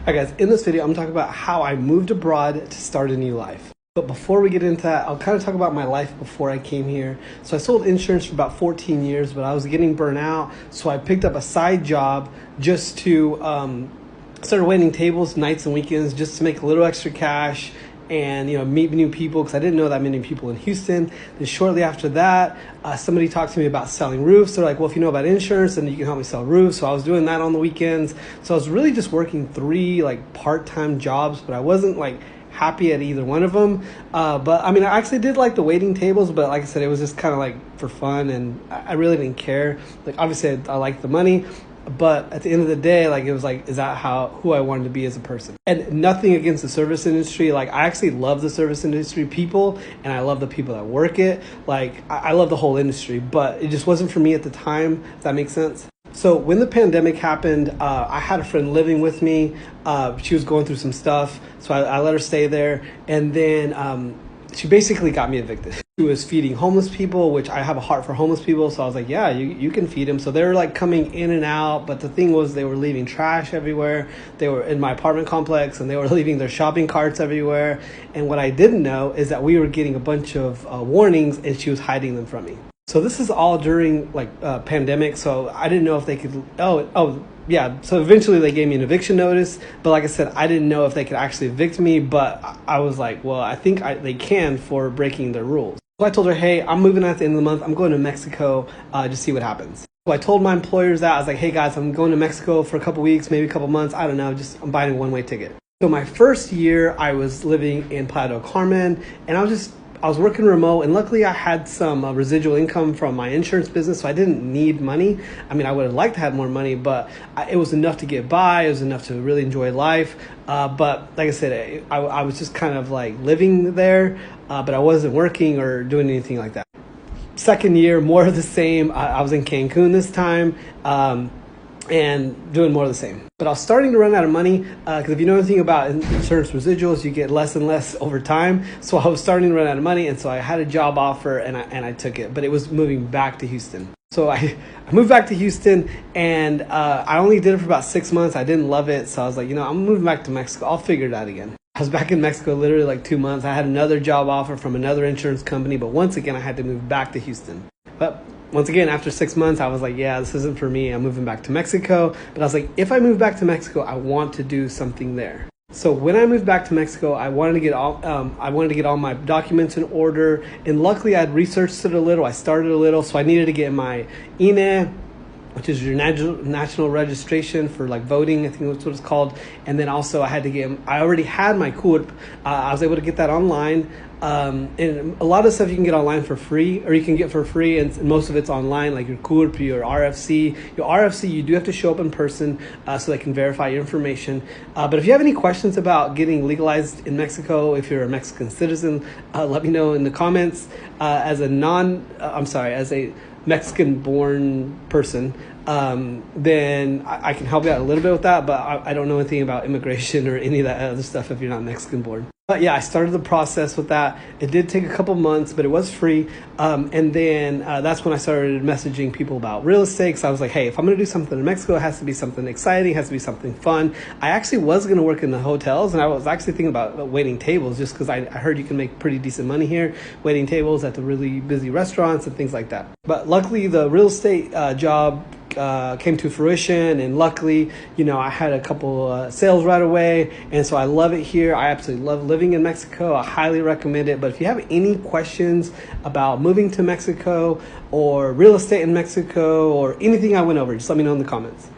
Hi guys, in this video I'm talking about how I moved abroad to start a new life. But before we get into that, I'll kind of talk about my life before I came here. So I sold insurance for about 14 years, but I was getting burnt out. So I picked up a side job just to started waiting tables nights and weekends just to make a little extra cash and meet new people because I didn't know that many people in Houston. Then shortly after that, somebody talked to me about selling roofs. They're like, well, if you know about insurance, then you can help me sell roofs. So I was doing that on the weekends. So I was really just working three part-time jobs, but I wasn't happy at either one of them. But I mean, I actually did like the waiting tables, but like I said, it was just kind of for fun, and I really didn't care. Obviously I liked the money, but at the end of the day, it was is that who I wanted to be as a person? And nothing against the service industry. I actually love the service industry people, and I love the people that work it. I love the whole industry, but it just wasn't for me at the time. Does that make sense? So when the pandemic happened, I had a friend living with me. She was going through some stuff, so I let her stay there. And then she basically got me evicted. She was feeding homeless people, which I have a heart for homeless people. So I was like, yeah, you can feed them. So they were coming in and out. But the thing was, they were leaving trash everywhere. They were in my apartment complex, and they were leaving their shopping carts everywhere. And what I didn't know is that we were getting a bunch of warnings, and she was hiding them from me. So this is all during pandemic. So I didn't know if they could. Yeah. So eventually they gave me an eviction notice. But like I said, I didn't know if they could actually evict me. But I was like, well, I think they can for breaking their rules. So I told her, hey, I'm moving at the end of the month. I'm going to Mexico to see what happens. So I told my employers that. I was like, hey guys, I'm going to Mexico for a couple weeks, maybe a couple months. I don't know. I'm buying a one-way ticket. So my first year I was living in Playa del Carmen, and I was working remote, and luckily I had some residual income from my insurance business, so I didn't need money. I mean, I would have liked to have more money, but it was enough to get by. It was enough to really enjoy life. But like I said, I was just kind of living there, but I wasn't working or doing anything like that. Second year, more of the same. I was in Cancun this time. And doing more of the same. But I was starting to run out of money because if you know anything about insurance residuals, you get less and less over time. So I was starting to run out of money, and so I had a job offer, and I took it. But it was moving back to Houston. So I moved back to Houston, and I only did it for about 6 months. I didn't love it, so I was like, I'm moving back to Mexico. I'll figure it out again. I was back in Mexico literally 2 months. I had another job offer from another insurance company, but once again, I had to move back to Houston. But once again, after 6 months, I was like, yeah, this isn't for me. I'm moving back to Mexico. But I was like, if I move back to Mexico, I want to do something there. So when I moved back to Mexico, I wanted to get all my documents in order. And luckily, I had researched it a little. I started a little. So I needed to get my INE, which is your national registration for voting, I think that's what it's called. And then also I already had my CURP. I was able to get that online. And a lot of stuff you can get online for free, or you can get for free, and most of it's online, like your CURP, your RFC. Your RFC, you do have to show up in person so they can verify your information. But if you have any questions about getting legalized in Mexico, if you're a Mexican citizen, let me know in the comments. As a Mexican-born person, then I can help you out a little bit with that, but I don't know anything about immigration or any of that other stuff if you're not Mexican-born. But yeah, I started the process with that. It did take a couple months, but it was free. And then that's when I started messaging people about real estate. So I was like, hey, if I'm going to do something in Mexico, it has to be something exciting, it has to be something fun. I actually was going to work in the hotels, and I was actually thinking about waiting tables just because I heard you can make pretty decent money here, waiting tables at the really busy restaurants and things like that. But luckily, the real estate job came to fruition, and luckily, I had a couple sales right away, and so I love it here. I absolutely love living in Mexico. I highly recommend it. But if you have any questions about moving to Mexico or real estate in Mexico or anything I went over, just let me know in the comments.